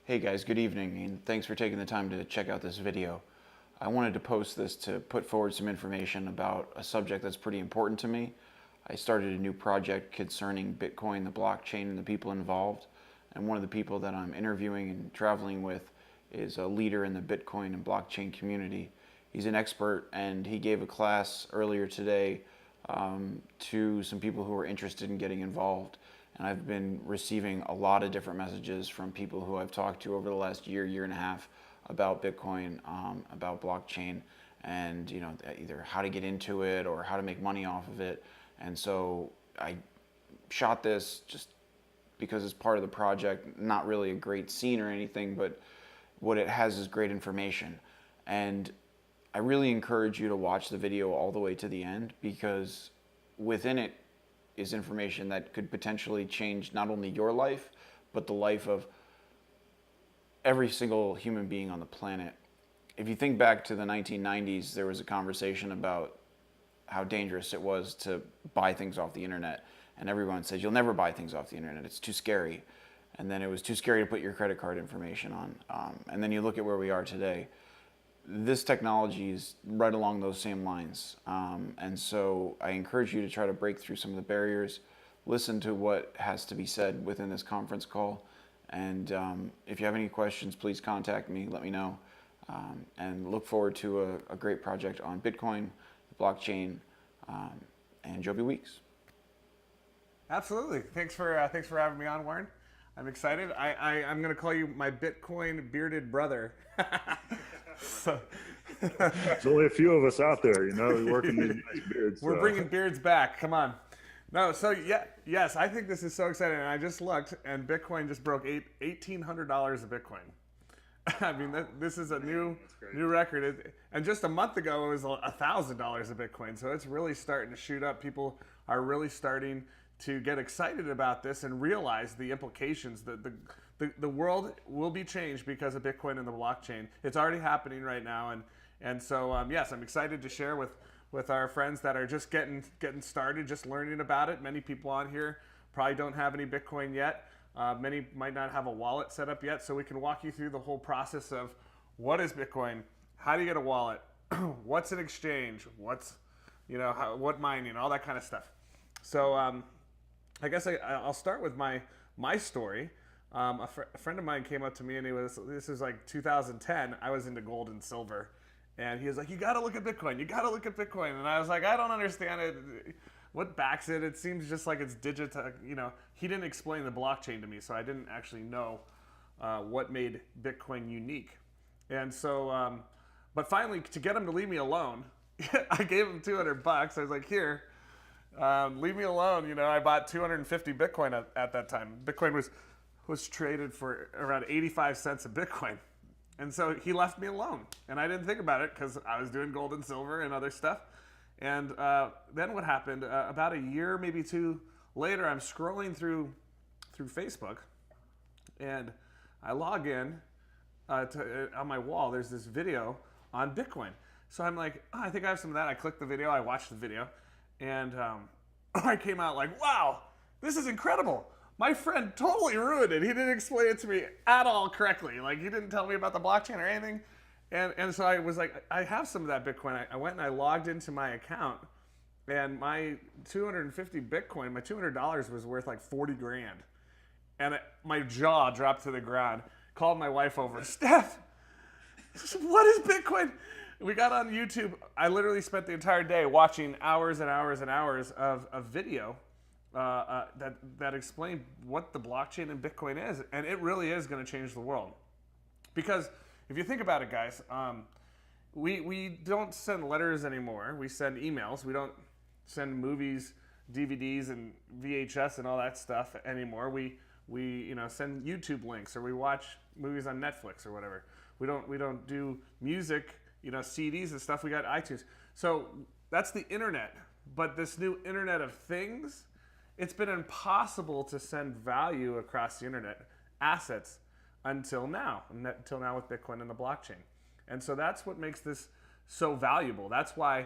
Hey guys, good evening, and thanks for taking the time to check out this video. I wanted to post this to put forward some information about a subject that's pretty important to me. I started a new project concerning Bitcoin, the blockchain, and the people involved. And one of the people that I'm interviewing and traveling with is a leader in the Bitcoin and blockchain community. He's an expert, and he gave a class earlier today to some people who are interested in getting involved. And I've been receiving a lot of different messages from people who I've talked to over the last year and a half about Bitcoin, about blockchain, and either how to get into it or how to make money off of it. And so I shot this just because it's part of the project, not really a great scene or anything, but what it has is great information. And I really encourage you to watch the video all the way to the end, because within it is information that could potentially change not only your life, but the life of every single human being on the planet. If you think back to the 1990s, there was a conversation about how dangerous it was to buy things off the internet. And everyone said, you'll never buy things off the internet, it's too scary. And then it was too scary to put your credit card information on. And then you look at where we are today. This technology is right along those same lines. And so I encourage you to try to break through some of the barriers, listen to what has to be said within this conference call. And if you have any questions, please contact me, let me know. And look forward to a great project on Bitcoin, blockchain, and Joby Weeks. Absolutely. Thanks for having me on, Warren. I'm excited. I'm going to call you my Bitcoin bearded brother. So. There's only a few of us out there, working these nice beards. We're bringing beards back. Come on. No, so yes, I think this is so exciting. And I just looked, and Bitcoin just broke $1,800 a Bitcoin. I mean, this is a new record. And just a month ago, it was $1,000 a Bitcoin. So it's really starting to shoot up. People are really starting to get excited about this and realize the implications. The world will be changed because of Bitcoin and the blockchain. It's already happening right now, and so yes, I'm excited to share with our friends that are just getting started, just learning about it. Many people on here probably don't have any Bitcoin yet. Many might not have a wallet set up yet, so we can walk you through the whole process of what is Bitcoin, how do you get a wallet, what's an exchange, what mining, all that kind of stuff. So I guess I'll start with my story. A friend of mine came up to me, and this was like 2010. I was into gold and silver, and he was like, "You got to look at Bitcoin. You got to look at Bitcoin." And I was like, "I don't understand it. What backs it? It seems just like it's digital." He didn't explain the blockchain to me, so I didn't actually know what made Bitcoin unique. And so, but finally, to get him to leave me alone, I gave him $200. I was like, "Here, leave me alone." I bought 250 Bitcoin at that time. Bitcoin was traded for around 85 cents a Bitcoin. And so he left me alone. And I didn't think about it because I was doing gold and silver and other stuff. And then what happened, about a year, maybe two later, I'm scrolling through Facebook, and I log in on my wall. There's this video on Bitcoin. So I'm like, I think I have some of that. I clicked the video. I watched the video. And I came out like, wow, this is incredible. My friend totally ruined it. He didn't explain it to me at all correctly. Like, he didn't tell me about the blockchain or anything. And so I was like, I have some of that Bitcoin. I went and I logged into my account, and my 250 Bitcoin, my $200 was worth like 40 grand. And my jaw dropped to the ground. Called my wife over. Steph, what is Bitcoin? We got on YouTube. I literally spent the entire day watching hours and hours and hours of video that explained what the blockchain and Bitcoin is. And it really is going to change the world. Because if you think about it, guys, we don't send letters anymore. We send emails. We don't send movies, DVDs, and VHS and all that stuff anymore. We send YouTube links, or we watch movies on Netflix or whatever. We don't do music, CDs and stuff. We got iTunes. So that's the internet. But this new Internet of Things, it's been impossible to send value across the internet, assets, until now with Bitcoin and the blockchain. And so that's what makes this so valuable. That's why,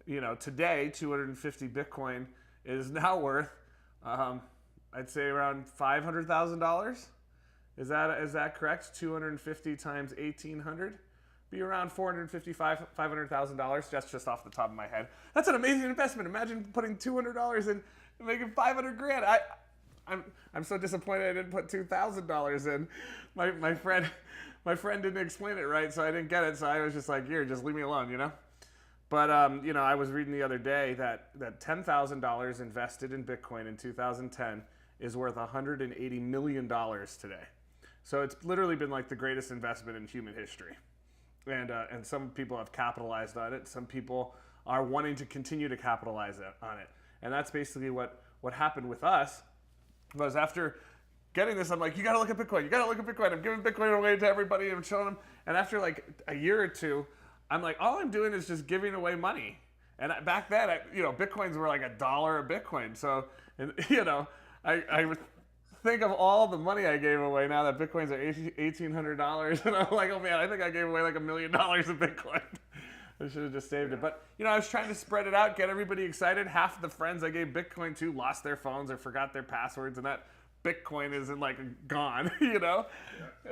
today 250 Bitcoin is now worth, I'd say around $500,000. Is that correct? 250 times 1,800? Be around $500,000 just off the top of my head. That's an amazing investment. Imagine putting $200 in and making 500 grand. I'm so disappointed I didn't put $2,000 in. My friend didn't explain it right, so I didn't get it. So I was just like, here, just leave me alone, you know. But I was reading the other day that $10,000 invested in Bitcoin in 2010 is worth $180 million today. So it's literally been like the greatest investment in human history. And some people have capitalized on it. Some people are wanting to continue to capitalize on it. And that's basically what happened with us. Was after getting this, I'm like, you got to look at Bitcoin. You got to look at Bitcoin. I'm giving Bitcoin away to everybody. I'm showing them. And after like a year or two, I'm like, all I'm doing is just giving away money. And back then, Bitcoins were like $1 a Bitcoin. So, I would think of all the money I gave away now that Bitcoins are $1,800, and I'm like, oh man, I think I gave away like $1 million of Bitcoin. I should have just saved it. But I was trying to spread it out, get everybody excited. Half of the friends I gave Bitcoin to lost their phones or forgot their passwords, and that Bitcoin isn't like gone, Yeah.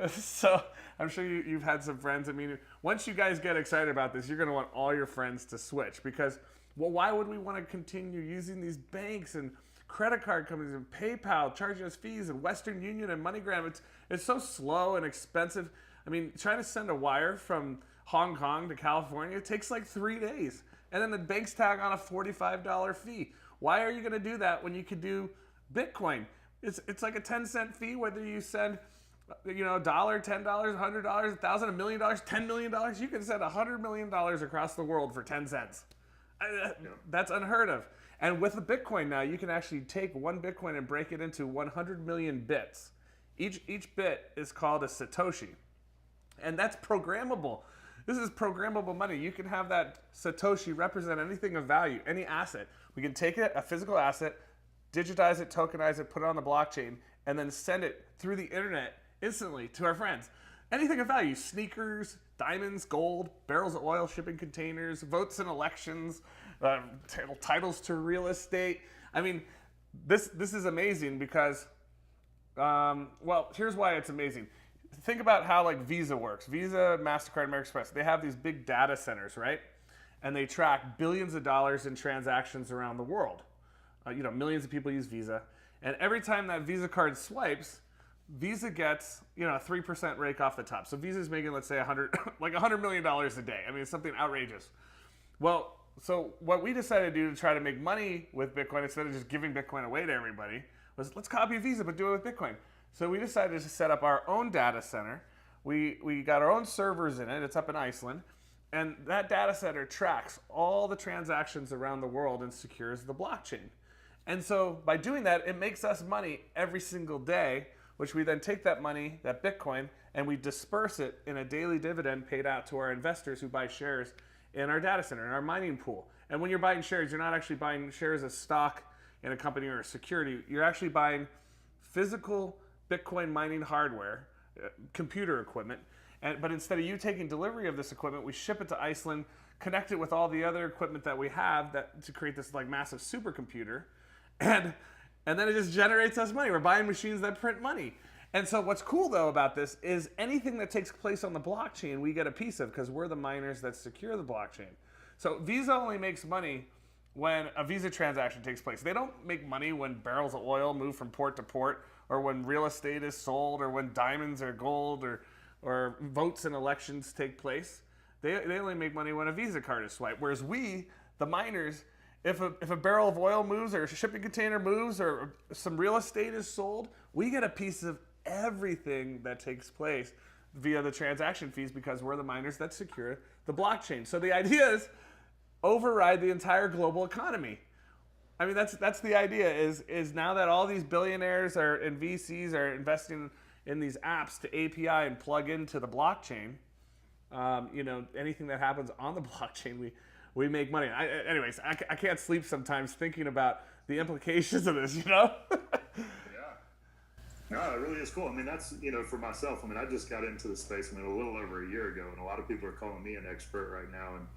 So I'm sure you've had some friends. I mean, once you guys get excited about this, you're going to want all your friends to switch because, well, why would we want to continue using these banks and credit card companies and PayPal charging us fees and Western Union and MoneyGram? It's so slow and expensive. I mean, trying to send a wire from Hong Kong to California, it takes like 3 days. And then the banks tag on a $45 fee. Why are you going to do that when you could do Bitcoin? It's like a 10-cent fee whether you send $1, $10, $100, $1,000, $1 million, $10 million. You can send $100 million across the world for 10 cents. That's unheard of. And with the Bitcoin now, you can actually take one Bitcoin and break it into 100 million bits. Each bit is called a Satoshi. And that's programmable. This is programmable money. You can have that Satoshi represent anything of value, any asset. We can take it, a physical asset, digitize it, tokenize it, put it on the blockchain, and then send it through the internet instantly to our friends. Anything of value, sneakers, diamonds, gold, barrels of oil, shipping containers, votes in elections, titles to real estate. I mean, this is amazing because, here's why it's amazing. Think about how like Visa works. Visa, MasterCard, American Express, they have these big data centers, right? And they track billions of dollars in transactions around the world. Millions of people use Visa. And every time that Visa card swipes, Visa gets, a 3% rake off the top. So Visa's making, let's say, $100 million a day. I mean, it's something outrageous. Well, so what we decided to do to try to make money with Bitcoin instead of just giving Bitcoin away to everybody was let's copy Visa, but do it with Bitcoin. So we decided to set up our own data center. We got our own servers in it. It's up in Iceland. And that data center tracks all the transactions around the world and secures the blockchain. And so by doing that, it makes us money every single day, which we then take that money, that Bitcoin, and we disperse it in a daily dividend paid out to our investors who buy shares in our data center, in our mining pool. And when you're buying shares, you're not actually buying shares as stock in a company or a security. You're actually buying physical Bitcoin mining hardware, computer equipment. But instead of you taking delivery of this equipment, we ship it to Iceland, connect it with all the other equipment that we have to create this like massive supercomputer. And then it just generates us money. We're buying machines that print money. And so what's cool, though, about this is anything that takes place on the blockchain, we get a piece of because we're the miners that secure the blockchain. So Visa only makes money when a Visa transaction takes place. They don't make money when barrels of oil move from port to port or when real estate is sold or when diamonds or gold or votes in elections take place. They only make money when a Visa card is swiped. Whereas we, the miners, if a barrel of oil moves or a shipping container moves or some real estate is sold, we get a piece of everything that takes place via the transaction fees because we're the miners that secure the blockchain. So the idea is override the entire global economy. I mean, that's the idea is now that all these billionaires and VCs are investing in these apps to API and plug into the blockchain, anything that happens on the blockchain, we make money. Anyways, I can't sleep sometimes thinking about the implications of this, Yeah. No, it really is cool. I mean, that's, for myself, I just got into the space, a little over a year ago, and a lot of people are calling me an expert right now. And,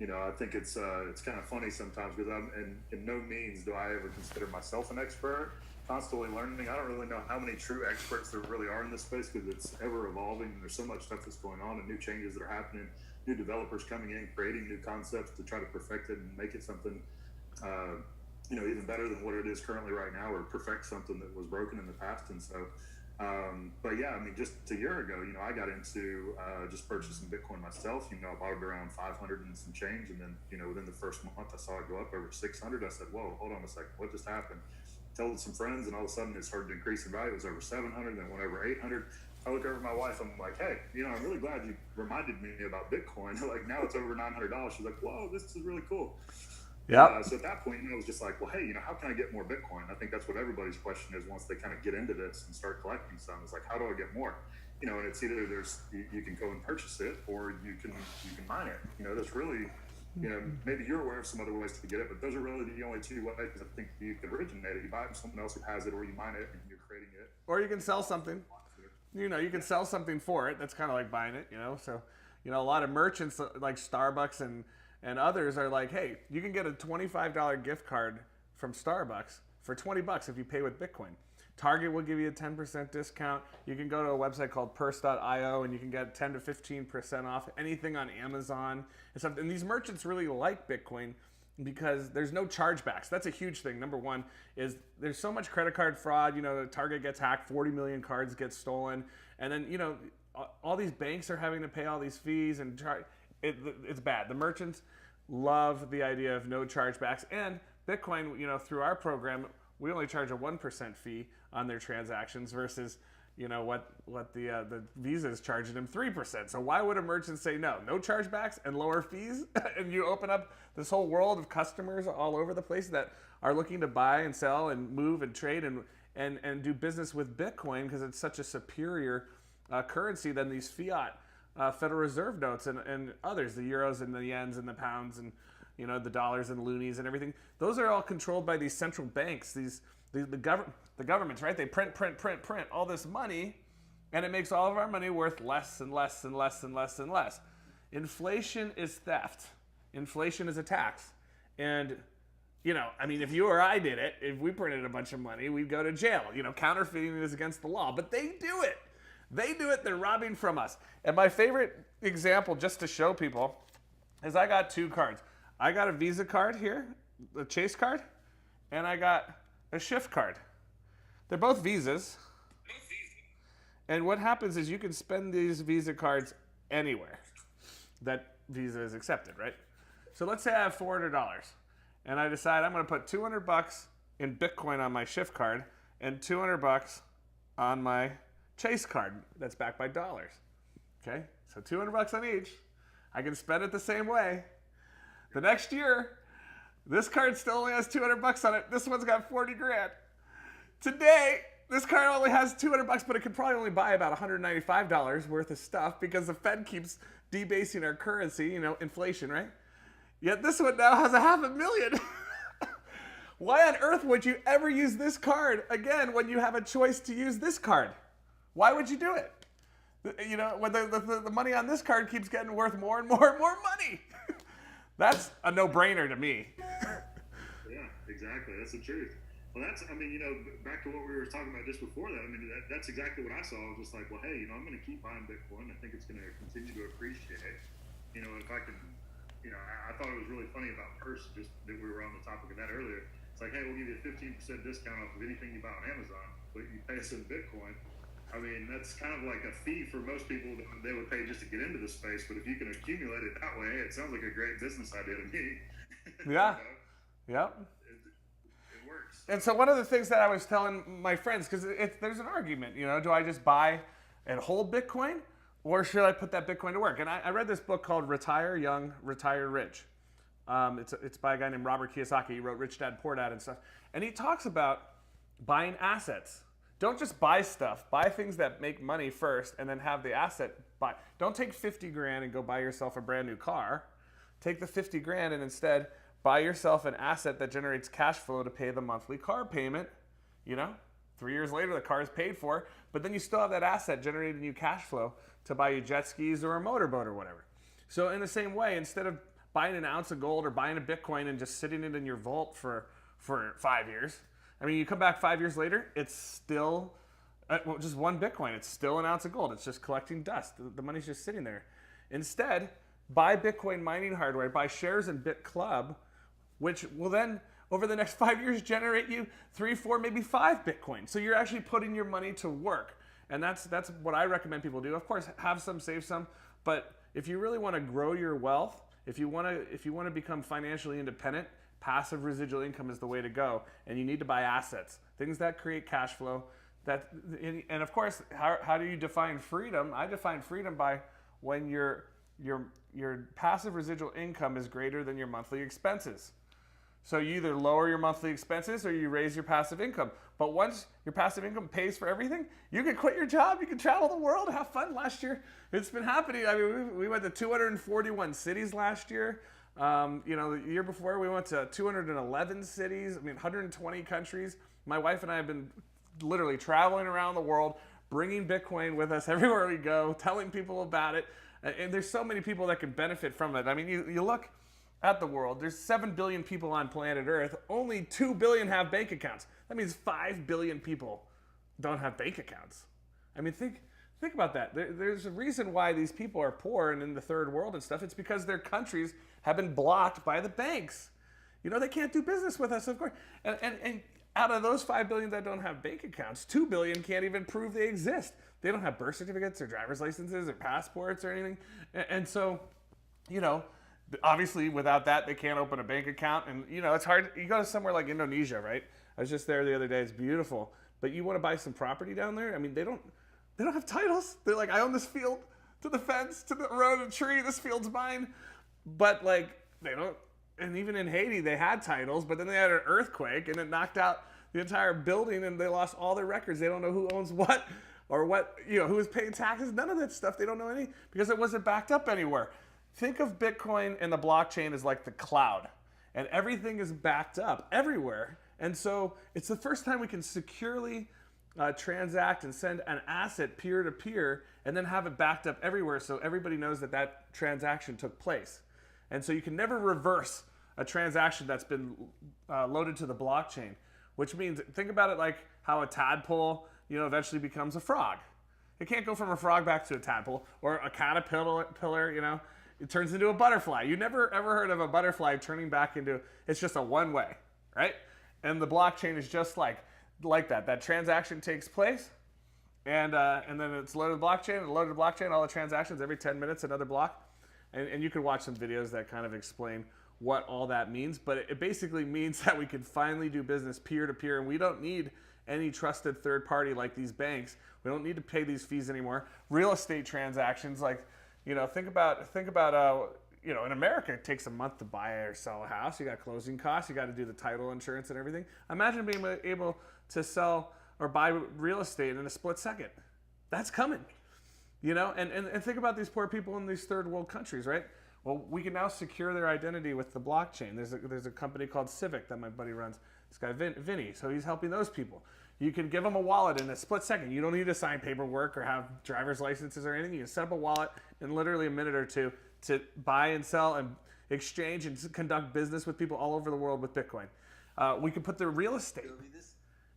I think it's kind of funny sometimes because I'm, in no means do I ever consider myself an expert. constantly learning. I don't really know how many true experts there really are in this space because it's ever evolving and there's so much stuff that's going on and new changes that are happening, new developers coming in, creating new concepts to try to perfect it and make it something, even better than what it is currently right now, or perfect something that was broken in the past. And so, but yeah, I mean, just a year ago, I got into just purchasing Bitcoin myself. I bought it around 500 and some change, and then within the first month, I saw it go up over 600. I said, "Whoa, hold on a second, what just happened?" Told some friends, and all of a sudden, it started to increase in value. It was over 700, then went over 800. I look over at my wife. I'm like, "Hey, I'm really glad you reminded me about Bitcoin. Like now it's over $900." She's like, "Whoa, this is really cool." Yeah. So at that point, I was just like, well, hey, how can I get more Bitcoin? I think that's what everybody's question is once they kind of get into this and start collecting some. It's like, how do I get more? And it's either you can go and purchase it, or you can mine it. That's really, maybe you're aware of some other ways to get it, but those are really the only two ways I think you can originate it. You buy it from someone else who has it, or you mine it and you're creating it. Or you can sell something. You can sell something for it. That's kind of like buying it. So, a lot of merchants like Starbucks and others are like, hey, you can get a $25 gift card from Starbucks for $20 if you pay with Bitcoin. Target will give you a 10% discount. You can go to a website called purse.io and you can get 10 to 15% off anything on Amazon and stuff. And these merchants really like Bitcoin because there's no chargebacks. That's a huge thing. Number one is there's so much credit card fraud. Target gets hacked, 40 million cards get stolen. And then, all these banks are having to pay all these fees and it's bad. The merchants love the idea of no chargebacks, and Bitcoin, through our program, we only charge a 1% fee on their transactions versus, what the Visa is charging them 3%. So why would a merchant say no chargebacks and lower fees? And you open up this whole world of customers all over the place that are looking to buy and sell and move and trade and do business with Bitcoin because it's such a superior currency than these fiat Federal Reserve notes and others, the euros and the yens and the pounds and the dollars and loonies and everything. Those are all controlled by these central banks, the governments, right? They print all this money, and it makes all of our money worth less and less and less and less and less. Inflation is theft. Inflation is a tax. And if you or I did it, if we printed a bunch of money, we'd go to jail. Counterfeiting is against the law, but they do it. They're robbing from us. And my favorite example, just to show people, is I got two cards. I got a Visa card here, the Chase card, and I got a Shift card. They're both Visas. And what happens is you can spend these Visa cards anywhere that Visa is accepted, right? So let's say I have $400, and I decide I'm going to put $200 in Bitcoin on my Shift card and $200 on my Chase card that's backed by dollars. Okay, so $200 on each. I can spend it the same way. The next year, this card still only has $200 on it. This one's got 40 grand. Today, this card only has $200, but it could probably only buy about $195 worth of stuff because the Fed keeps debasing our currency, inflation, right? Yet this one now has $500,000. Why on earth would you ever use this card again when you have a choice to use this card? Why would you do it? When the money on this card keeps getting worth more and more and more money. That's a no-brainer to me. Yeah, exactly. That's the truth. Well, back to what we were talking about just before that. That's exactly what I saw. I was just like, well, hey, I'm going to keep buying Bitcoin. I think it's going to continue to appreciate. If I can, I thought it was really funny about Purse, just that we were on the topic of that earlier. It's like, hey, we'll give you a 15% discount off of anything you buy on Amazon, but you pay us in Bitcoin. That's kind of like a fee for most people that they would pay just to get into the space. But if you can accumulate it that way, it sounds like a great business idea to me. Yeah. Yep. It works. And so one of the things that I was telling my friends, because there's an argument, do I just buy and hold Bitcoin, or should I put that Bitcoin to work? And I read this book called Retire Young, Retire Rich. It's by a guy named Robert Kiyosaki. He wrote Rich Dad, Poor Dad and stuff. And he talks about buying assets. Don't just buy stuff. Buy things that make money first and then have the asset buy. Don't take 50 grand and go buy yourself a brand new car. Take the 50 grand and instead buy yourself an asset that generates cash flow to pay the monthly car payment. 3 years later, the car is paid for, but then you still have that asset generating you cash flow to buy you jet skis or a motorboat or whatever. So in the same way, instead of buying an ounce of gold or buying a Bitcoin and just sitting it in your vault for 5 years, I mean, you come back 5 years later, it's still just one Bitcoin. It's still an ounce of gold. It's just collecting dust. The money's just sitting there. Instead, buy Bitcoin mining hardware, buy shares in BitClub, which will then, over the next 5 years, generate you 3, 4, maybe 5 Bitcoin. So you're actually putting your money to work. And that's what I recommend people do. Of course, have some, save some. But if you really want to grow your wealth, if you want to become financially independent, passive residual income is the way to go. And you need to buy assets, things that create cash flow. And of course, how do you define freedom? I define freedom by when your passive residual income is greater than your monthly expenses. So you either lower your monthly expenses or you raise your passive income. But once your passive income pays for everything, you can quit your job, you can travel the world, have fun. Last year, it's been happening. I mean, we went to 241 cities last year. The year before, we went to 211 cities. I mean, 120 countries. My wife and I have been literally traveling around the world, bringing Bitcoin with us everywhere we go, telling people about it. And there's so many people that can benefit from it. I mean, you look at the world, there's 7 billion people on planet Earth. Only 2 billion have bank accounts. That means 5 billion people don't have bank accounts. I mean, think about that. There's a reason why these people are poor and in the third world and stuff. It's because their countries have been blocked by the banks. They can't do business with us, of course. And out of those 5 billion that don't have bank accounts, 2 billion can't even prove they exist. They don't have birth certificates or driver's licenses or passports or anything. And so, obviously without that, they can't open a bank account. And, it's hard. You go to somewhere like Indonesia, right? I was just there the other day. It's beautiful. But you want to buy some property down there? I mean, they don't have titles. They're like, I own this field to the fence, to the road and tree. This field's mine. But they don't. And even in Haiti, they had titles, but then they had an earthquake and it knocked out the entire building and they lost all their records. They don't know who owns what or who is paying taxes. None of that stuff. They don't know any because it wasn't backed up anywhere. Think of Bitcoin and the blockchain as like the cloud, and everything is backed up everywhere. And so it's the first time we can securely transact and send an asset peer to peer and then have it backed up everywhere so everybody knows that transaction took place. And so you can never reverse a transaction that's been loaded to the blockchain, which means, think about it like how a tadpole, eventually becomes a frog. It can't go from a frog back to a tadpole, or a caterpillar, it turns into a butterfly. You never ever heard of a butterfly turning back into, it's just a one way, right? And the blockchain is just like that. That transaction takes place, and then it's loaded blockchain, all the transactions every 10 minutes, another block. And you can watch some videos that kind of explain what all that means. But it basically means that we can finally do business peer-to-peer, and we don't need any trusted third party like these banks. We don't need to pay these fees anymore. Real estate transactions, think about in America, it takes a month to buy or sell a house. You got closing costs. You got to do the title insurance and everything. Imagine being able to sell or buy real estate in a split second. That's coming. And think about these poor people in these third world countries, right? Well, we can now secure their identity with the blockchain. There's a company called Civic that my buddy runs. This guy, Vinny, so he's helping those people. You can give them a wallet in a split second. You don't need to sign paperwork or have driver's licenses or anything. You can set up a wallet in literally a minute or two to buy and sell and exchange and conduct business with people all over the world with Bitcoin. We can put the real estate. Joby,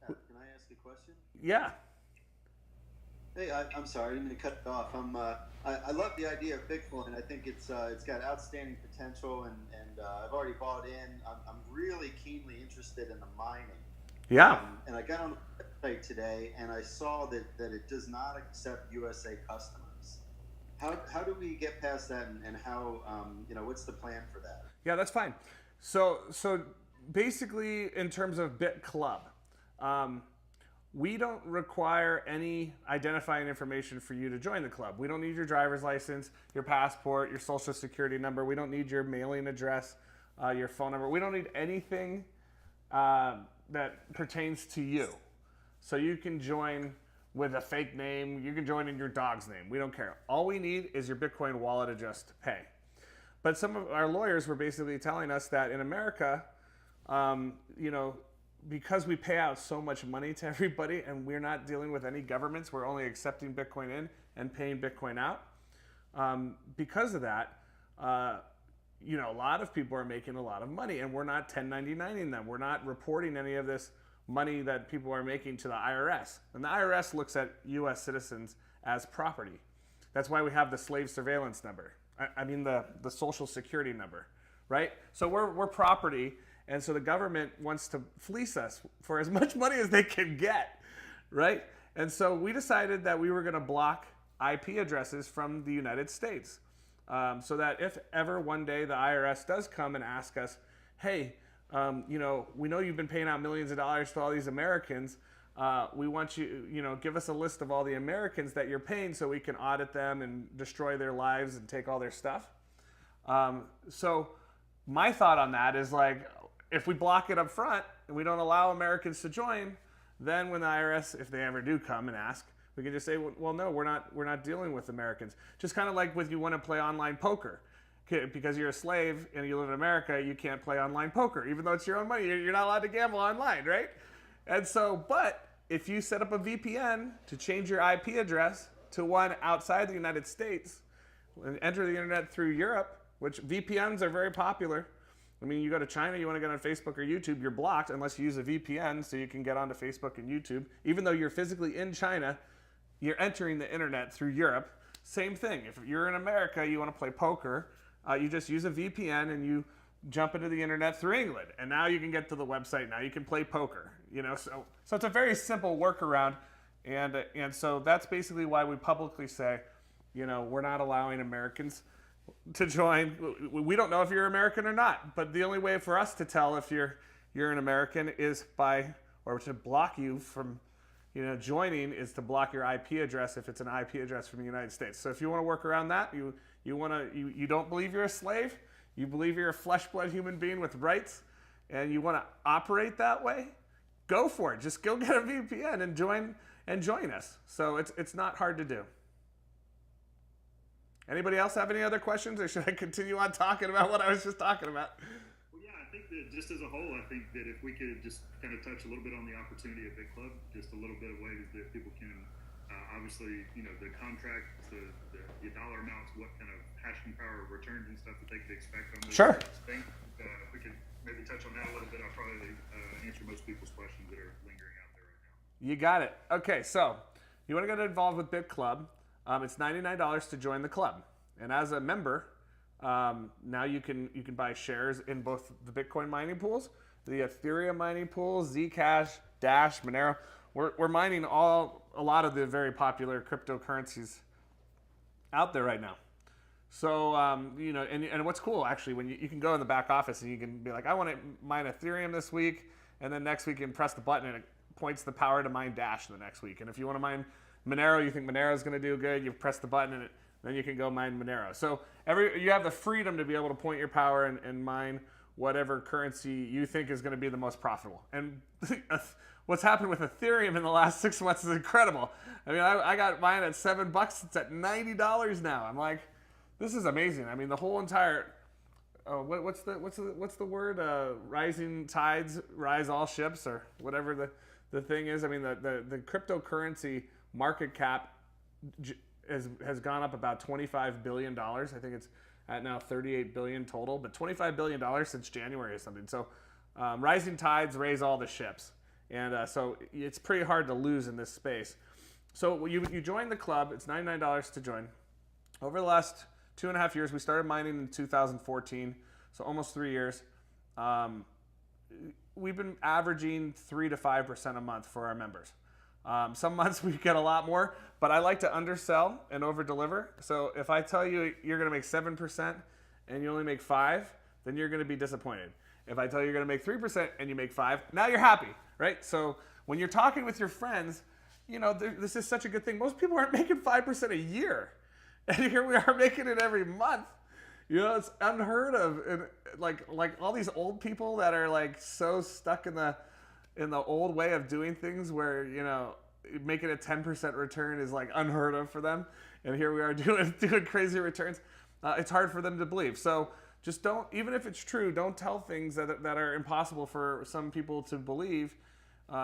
can I ask a question? Yeah. Hey, I'm sorry, I didn't mean to cut it off. I love the idea of Bitcoin. I think it's got outstanding potential, and I've already bought in. I'm really keenly interested in the mining. Yeah. And I got on the website today, and I saw that it does not accept USA customers. How do we get past that, and how what's the plan for that? Yeah, that's fine. So basically, in terms of BitClub, we don't require any identifying information for you to join the club. We don't need your driver's license, your passport, your social security number. We don't need your mailing address, your phone number. We don't need anything that pertains to you. So you can join with a fake name. You can join in your dog's name. We don't care. All we need is your Bitcoin wallet address to pay. But some of our lawyers were basically telling us that in America, because we pay out so much money to everybody and we're not dealing with any governments, we're only accepting Bitcoin in and paying Bitcoin out. Because of that, a lot of people are making a lot of money, and we're not 1099ing them. We're not reporting any of this money that people are making to the IRS. And the IRS looks at U.S. citizens as property. That's why we have the slave surveillance number. I mean the social security number, right? So we're property, and so the government wants to fleece us for as much money as they can get, right? And so we decided that we were going to block IP addresses from the United States, so that if ever one day the IRS does come and ask us, hey, you know, we know you've been paying out millions of dollars to all these Americans. We want you, you know, give us a list of all the Americans that you're paying so we can audit them and destroy their lives and take all their stuff. So my thought on that is, like, if we block it up front and we don't allow Americans to join, then when the IRS, if they ever do come and ask, we can just say, well, no, we're not dealing with Americans. Just kind of like when you want to play online poker. Because you're a slave and you live in America, you can't play online poker. Even though it's your own money, you're not allowed to gamble online, right? And so, but if you set up a VPN to change your IP address to one outside the United States and enter the internet through Europe, which VPNs are very popular. I mean, you go to China, you want to get on Facebook or YouTube, you're blocked unless you use a VPN so you can get onto Facebook and YouTube. Even though you're physically in China, you're entering the internet through Europe. Same thing. If you're in America, you want to play poker, you just use a VPN and you jump into the internet through England, and now you can get to the website. Now you can play poker. You know, so it's a very simple workaround, and so that's basically why we publicly say, you know, we're not allowing Americans to join. We don't know if you're American or not, but the only way for us to tell if you're an American is or to block you from, you know, joining is to block your IP address if it's an IP address from the United States. So if you want to work around that, you don't believe you're a slave, you believe you're a flesh blood human being with rights, and you want to operate that way, go for it. Just go get a VPN and join us. So it's not hard to do. Anybody else have any other questions, or should I continue on talking about what I was just talking about? Well, yeah, I think that just as a whole, I think that if we could just kind of touch a little bit on the opportunity at BitClub, just a little bit of ways that people can, obviously, you know, the contract, the dollar amounts, what kind of hashing power returns and stuff that they could expect on this thing. If we could maybe touch on that a little bit, I'll probably answer most people's questions that are lingering out there right now. You got it. Okay, so you want to get involved with BitClub. It's $99 to join the club, and as a member, now you can buy shares in both the Bitcoin mining pools, the Ethereum mining pools, Zcash, Dash, Monero. We're mining a lot of the very popular cryptocurrencies out there right now. So you know, and what's cool actually, when you can go in the back office and you can be like, I want to mine Ethereum this week, and then next week you can press the button and it points the power to mine Dash the next week. And if you want to mine Monero, you think Monero is going to do good, you press the button and then you can go mine Monero. So you have the freedom to be able to point your power and mine whatever currency you think is going to be the most profitable. And what's happened with Ethereum in the last 6 months is incredible. I mean, I got mine at $7. It's at $90 now. I'm like, this is amazing. I mean, the whole entire what's the word? Rising tides rise all ships, or whatever the thing is. I mean, the cryptocurrency market cap has gone up about $25 billion. I think it's at now $38 billion total, but $25 billion since January or something. So rising tides raise all the ships. And so it's pretty hard to lose in this space. So you join the club. It's $99 to join. Over the last 2.5 years, we started mining in 2014, so almost 3 years. We've been averaging 3 to 5% a month for our members. Some months we get a lot more, but I like to undersell and over-deliver. So if I tell you you're going to make 7% and you only make 5%, then you're going to be disappointed. If I tell you you're going to make 3% and you make 5%, now you're happy, right? So when you're talking with your friends, you know, this is such a good thing. Most people aren't making 5% a year, and here we are making it every month. You know, it's unheard of. And like all these old people that are like so stuck in the old way of doing things, where, you know, making a 10% return is like unheard of for them, and here we are doing crazy returns. It's hard for them to believe. So just don't, even if it's true, don't tell things that are impossible for some people to believe,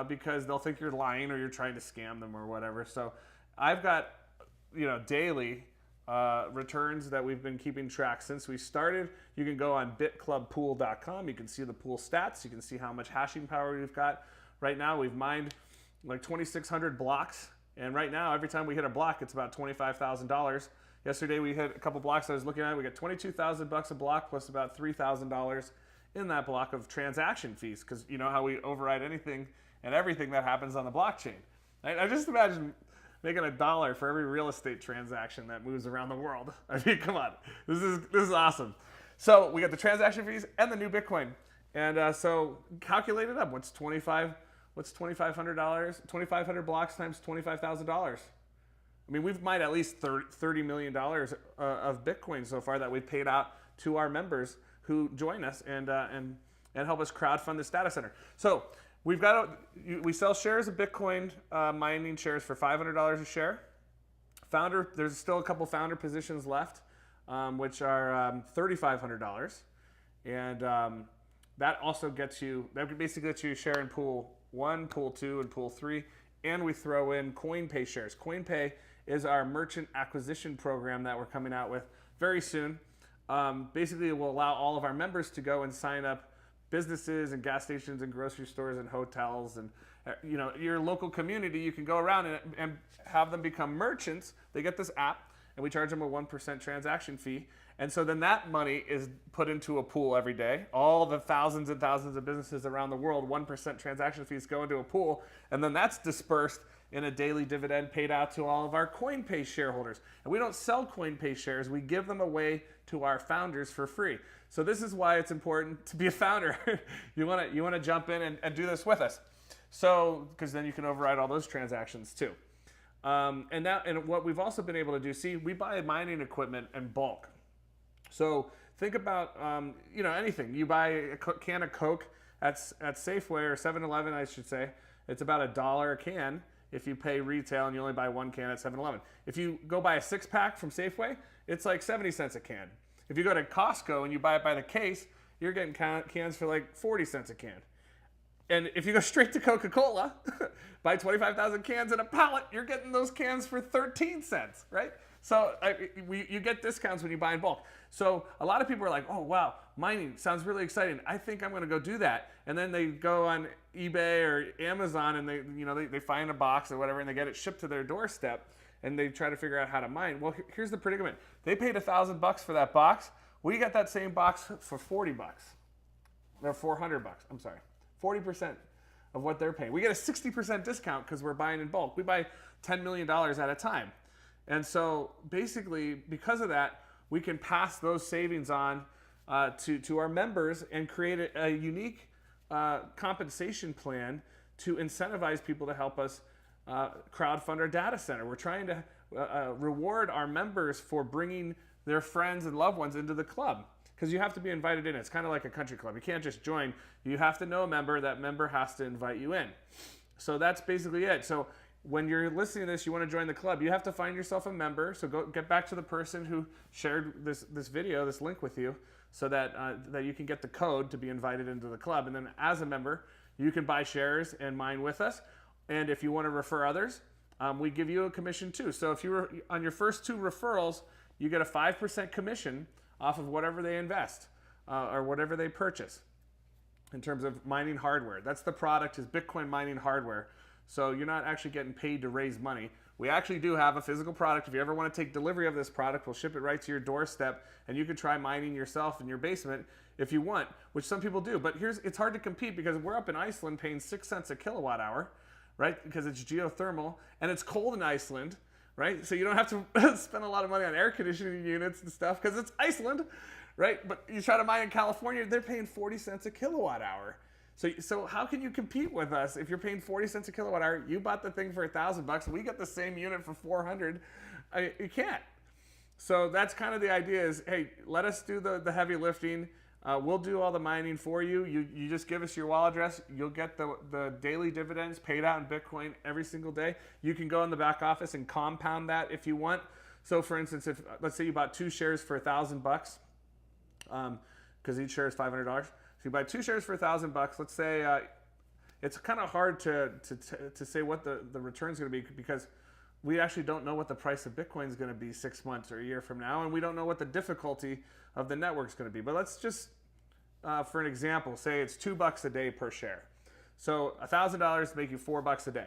because they'll think you're lying or you're trying to scam them or whatever. So I've got, you know, daily returns that we've been keeping track since we started. You can go on bitclubpool.com. You can see the pool stats. You can see how much hashing power we've got. Right now, we've mined like 2,600 blocks. And right now, every time we hit a block, it's about $25,000. Yesterday, we hit a couple blocks I was looking at. We got $22,000 a block plus about $3,000 in that block of transaction fees, because you know how we override anything and everything that happens on the blockchain. I just imagine making $1 for every real estate transaction that moves around the world. I mean, come on, this is awesome. So we got the transaction fees and the new Bitcoin, and so calculate it up. What's $2,500? 2,500 blocks times $25,000. I mean, we've mined at least $30 million of Bitcoin so far that we've paid out to our members who join us and help us crowdfund this data center. So we sell shares of Bitcoin mining shares for $500 a share. There's still a couple founder positions left, which are $3,500, and that also basically gets you share in pool 1, pool 2, and pool 3, and we throw in CoinPay shares. CoinPay is our merchant acquisition program that we're coming out with very soon. Basically, it will allow all of our members to go and sign up businesses and gas stations and grocery stores and hotels and your local community. You can go around and have them become merchants. They get this app, and we charge them a 1% transaction fee. And so then that money is put into a pool every day. All the thousands and thousands of businesses around the world, 1% transaction fees go into a pool, and then that's dispersed in a daily dividend paid out to all of our CoinPay shareholders. And we don't sell CoinPay shares, we give them away to our founders for free. So this is why it's important to be a founder. you want to jump in and do this with us. So, because then you can override all those transactions too. And what we've also been able to do, we buy mining equipment in bulk. So think about anything. You buy a can of Coke at Safeway or 7-Eleven, I should say. It's about $1 a can if you pay retail and you only buy one can at 7-Eleven. If you go buy a 6-pack from Safeway, it's like 70 cents a can. If you go to Costco and you buy it by the case, you're getting cans for like 40 cents a can. And if you go straight to Coca-Cola, buy 25,000 cans in a pallet, you're getting those cans for 13 cents, right? So you get discounts when you buy in bulk. So a lot of people are like, oh, wow, mining sounds really exciting. I think I'm going to go do that. And then they go on eBay or Amazon and they find a box or whatever and they get it shipped to their doorstep and they try to figure out how to mine. Well, here's the predicament. They paid $1,000 for that box. We got that same box for $40. Or $400, I'm sorry. 40% of what they're paying. We get a 60% discount because we're buying in bulk. We buy $10 million at a time. And so basically, because of that, we can pass those savings on to our members and create a unique compensation plan to incentivize people to help us crowdfund our data center. We're trying to reward our members for bringing their friends and loved ones into the club, because you have to be invited in. It's kind of like a country club. You can't just join. You have to know a member. That member has to invite you in. So that's basically it. So when you're listening to this, you want to join the club, you have to find yourself a member. So go get back to the person who shared this video, this link with you, so that you can get the code to be invited into the club. And then as a member, you can buy shares and mine with us. And if you want to refer others, we give you a commission too. So if you were on your first 2 referrals, you get a 5% commission off of whatever they invest or whatever they purchase in terms of mining hardware. That's the product, is Bitcoin mining hardware. So you're not actually getting paid to raise money. We actually do have a physical product. If you ever want to take delivery of this product, we'll ship it right to your doorstep, and you can try mining yourself in your basement if you want, which some people do. But it's hard to compete because we're up in Iceland paying 6 cents a kilowatt hour, right? Because it's geothermal, and it's cold in Iceland, right? So you don't have to spend a lot of money on air conditioning units and stuff because it's Iceland, right? But you try to mine in California, they're paying 40 cents a kilowatt hour. So how can you compete with us if you're paying 40 cents a kilowatt hour? You bought the thing for $1,000. We got the same unit for 400. You can't. So that's kind of the idea is, hey, let us do the heavy lifting. We'll do all the mining for you. You just give us your wallet address. You'll get the daily dividends paid out in Bitcoin every single day. You can go in the back office and compound that if you want. So for instance, if let's say you bought 2 shares for $1,000, because each share is $500. So you buy 2 shares for $1,000. Let's say it's kind of hard to say what the return is going to be because we actually don't know what the price of Bitcoin is going to be 6 months or a year from now, and we don't know what the difficulty of the network is going to be. But let's just, for an example, say it's $2 a day per share. So $1,000 make you $4 a day.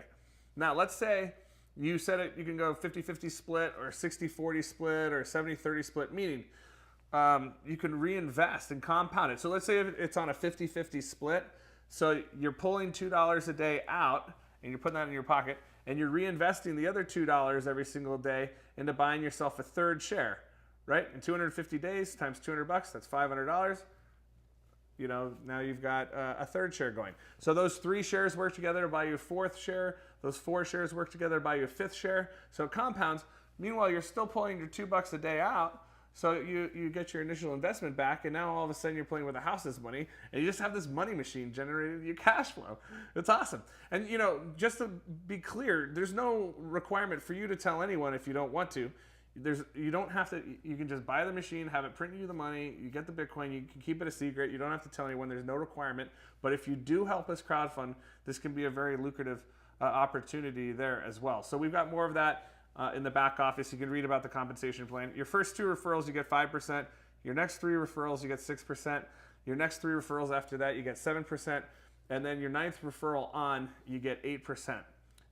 Now, let's say you said it, you can go 50-50 split or 60-40 split or 70-30 split, meaning you can reinvest and compound it. So let's say it's on a 50-50 split. So you're pulling $2 a day out and you're putting that in your pocket and you're reinvesting the other $2 every single day into buying yourself a third share, right? In 250 days times $200, that's $500. You know, now you've got a third share going. So those 3 shares work together to buy you a 4th share. Those 4 shares work together to buy you a 5th share. So it compounds. Meanwhile, you're still pulling your $2 a day out. So you get your initial investment back, and now all of a sudden you're playing with the house's money, and you just have this money machine generating you cash flow. It's awesome. And you know, just to be clear, there's no requirement for you to tell anyone if you don't want to. You don't have to. You can just buy the machine, have it print you the money, you get the Bitcoin, you can keep it a secret. You don't have to tell anyone. There's no requirement. But if you do help us crowdfund, this can be a very lucrative opportunity there as well. So we've got more of that. In the back office, you can read about the compensation plan. Your first 2 referrals, you get 5%. Your next 3 referrals, you get 6%. Your next 3 referrals after that, you get 7%. And then your 9th referral on, you get 8%.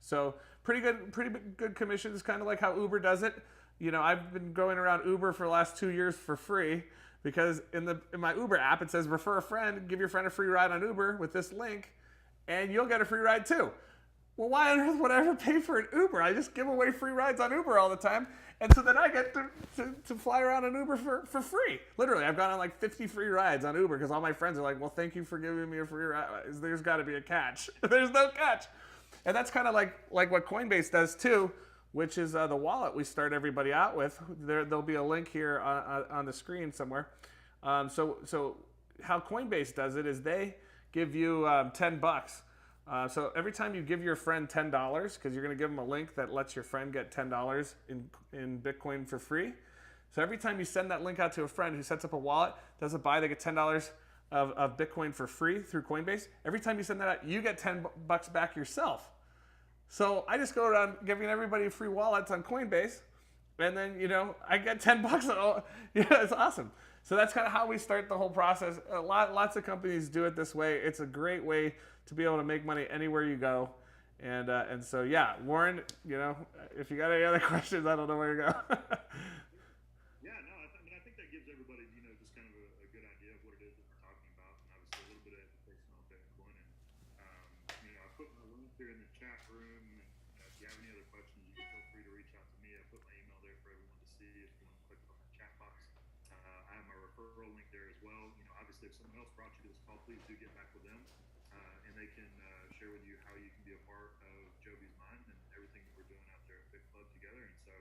So pretty good commissions, kind of like how Uber does it. You know, I've been going around Uber for the last 2 years for free because in my Uber app, it says refer a friend, give your friend a free ride on Uber with this link, and you'll get a free ride too. Well, why on earth would I ever pay for an Uber? I just give away free rides on Uber all the time. And so then I get to fly around on Uber for free. Literally, I've gone on like 50 free rides on Uber because all my friends are like, well, thank you for giving me a free ride. There's got to be a catch. There's no catch. And that's kind of like what Coinbase does too, which is the wallet we start everybody out with. There'll be a link here on the screen somewhere. So how Coinbase does it is they give you $10. So every time you give your friend $10, because you're going to give them a link that lets your friend get $10 in Bitcoin for free. So every time you send that link out to a friend who sets up a wallet, does a buy, they get $10 of Bitcoin for free through Coinbase. Every time you send that out, you get $10 back yourself. So I just go around giving everybody free wallets on Coinbase, and then, you know, I get $10. Yeah, it's awesome. So that's kind of how we start the whole process. Lots of companies do it this way. It's a great way to be able to make money anywhere you go. And so, yeah, Warren, you know, if you got any other questions, I don't know where to go. Yeah, no, I think that gives everybody, you know, just kind of a good idea of what it is that we're talking about, and obviously a little bit of education on Bitcoin. And, you know, I put my link here in the chat room, and if you have any other questions, you can feel free to reach out to me. I put my email there for everyone to see if you want to click on the chat box. I have my referral link there as well. You know, obviously, if someone else brought you to this call, please do get back with them, and they can share with you how you can be a part of Joby's Mind and everything that we're doing out there at BitClub together. And so,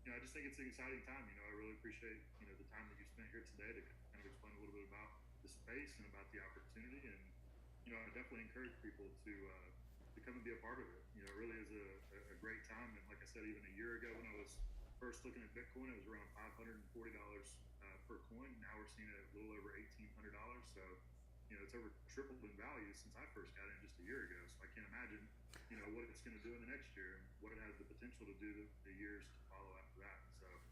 you know, I just think it's an exciting time. You know, I really appreciate, you know, the time that you spent here today to kind of explain a little bit about the space and about the opportunity. And, you know, I definitely encourage people to come and be a part of it. You know, it really is a great time. And like I said, even a year ago when I was first looking at Bitcoin, it was around $540 per coin. Now we're seeing it a little over $1,800. So, you know, it's over tripled in value since I first got in just a year ago. So I can't imagine, you know, what it's going to do in the next year and what it has the potential to do the years to follow after that.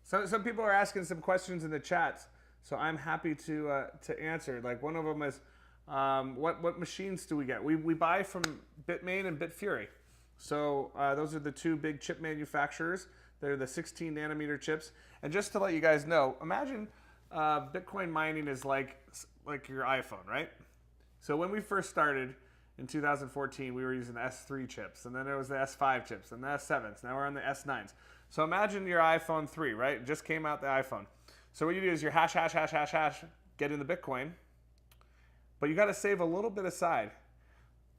So some people are asking some questions in the chats, so I'm happy to answer. Like one of them is, what machines do we get? We buy from Bitmain and Bitfury. So those are the 2 big chip manufacturers. They're the 16 nanometer chips. And just to let you guys know, imagine Bitcoin mining is like your iPhone, right? So when we first started in 2014, we were using the S3 chips, and then there was the S5 chips, and the S7s. Now we're on the S9s. So imagine your iPhone 3, right? It just came out the iPhone. So what you do is your hash, get in the Bitcoin, but you got to save a little bit aside.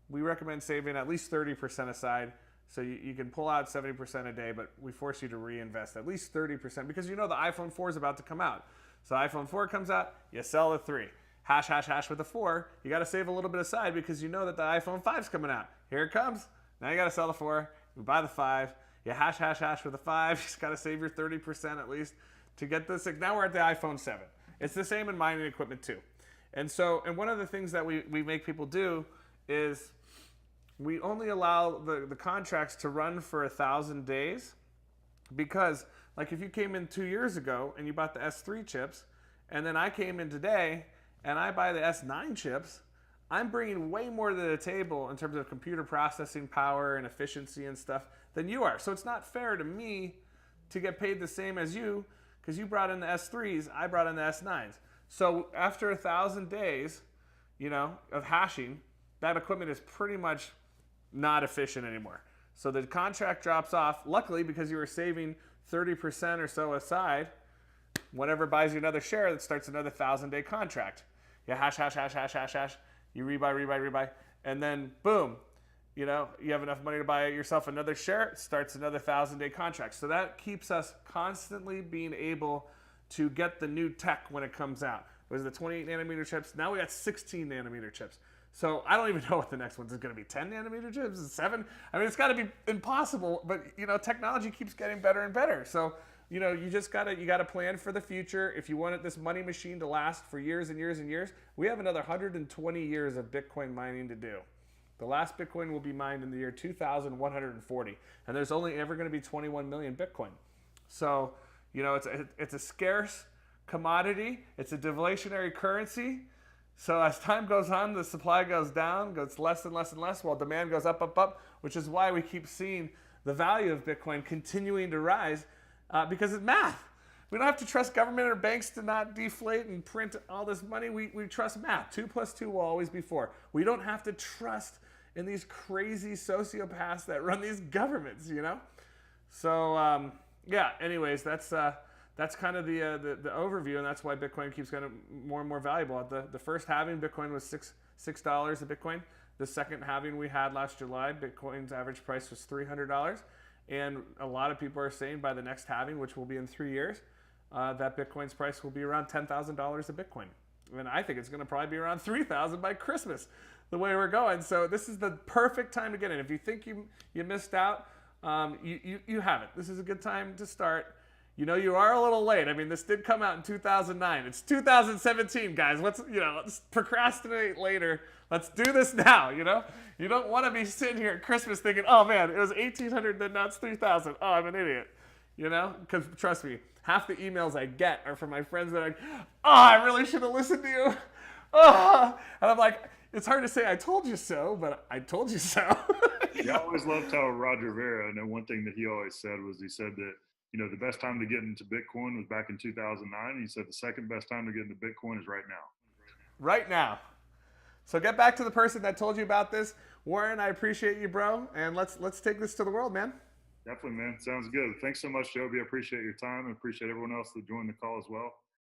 We recommend saving at least 30% aside, so you can pull out 70% a day, but we force you to reinvest at least 30% because you know the iPhone 4 is about to come out. So iPhone 4 comes out, you sell the 3. Hash with the 4, you got to save a little bit aside because you know that the iPhone 5 is coming out. Here it comes. Now you got to sell the 4, you buy the 5, you hash with the 5, you just got to save your 30% at least to get this. Now we're at the iPhone 7. It's the same in mining equipment too. And one of the things that we make people do is we only allow the contracts to run for 1,000 days because, like, if you came in 2 years ago and you bought the S3 chips, and then I came in today and I buy the S9 chips, I'm bringing way more to the table in terms of computer processing power and efficiency and stuff than you are. So it's not fair to me to get paid the same as you because you brought in the S3s, I brought in the S9s. So after 1,000 days, of hashing, that equipment is pretty much not efficient anymore. So the contract drops off. Luckily, because you were saving 30% or so aside, whatever buys you another share, that starts another 1,000-day contract. You hash, hash, hash, hash, hash, hash. You rebuy, and then boom, you have enough money to buy yourself another share. It starts another 1,000-day contract. So that keeps us constantly being able to get the new tech when it comes out. It was the 28 nanometer chips. Now we got 16 nanometer chips. So I don't even know what the next one's going to be. 10 nanometer chips? 7? I mean, it's got to be impossible. But technology keeps getting better and better. So you just gotta plan for the future. If you wanted this money machine to last for years and years and years, we have another 120 years of Bitcoin mining to do. The last Bitcoin will be mined in the year 2140, and there's only ever going to be 21 million Bitcoin. So it's a scarce commodity. It's a deflationary currency. So as time goes on, the supply goes down, goes less and less and less, while demand goes up, up, up, which is why we keep seeing the value of Bitcoin continuing to rise. Because it's math. We don't have to trust government or banks to not deflate and print all this money. We trust math. 2 + 2 will always be 4. We don't have to trust in these crazy sociopaths that run these governments, So, anyways, that's kind of the overview, and that's why Bitcoin keeps getting more and more valuable. At the first halving, Bitcoin was $6 a Bitcoin. The second halving we had last July, Bitcoin's average price was $300. And a lot of people are saying by the next halving, which will be in 3 years, that Bitcoin's price will be around $10,000 a Bitcoin. And I think it's going to probably be around $3,000 by Christmas, the way we're going. So this is the perfect time to get in. If you think you missed out, you haven't. This is a good time to start. You are a little late. I mean, this did come out in 2009. It's 2017, guys. Let's procrastinate later. Let's do this now, You don't want to be sitting here at Christmas thinking, oh, man, it was 1,800, then now it's 3,000. Oh, I'm an idiot, Because trust me, half the emails I get are from my friends that are like, oh, I really should have listened to you. Oh. And I'm like, it's hard to say I told you so, but I told you so. I always loved how Roger Vera, and one thing that he always said was he said that, the best time to get into Bitcoin was back in 2009. He said the second best time to get into Bitcoin is right now. Right now. So get back to the person that told you about this. Warren, I appreciate you, bro. And let's take this to the world, man. Definitely, man. Sounds good. Thanks so much, Joby. I appreciate your time and appreciate everyone else that joined the call as well.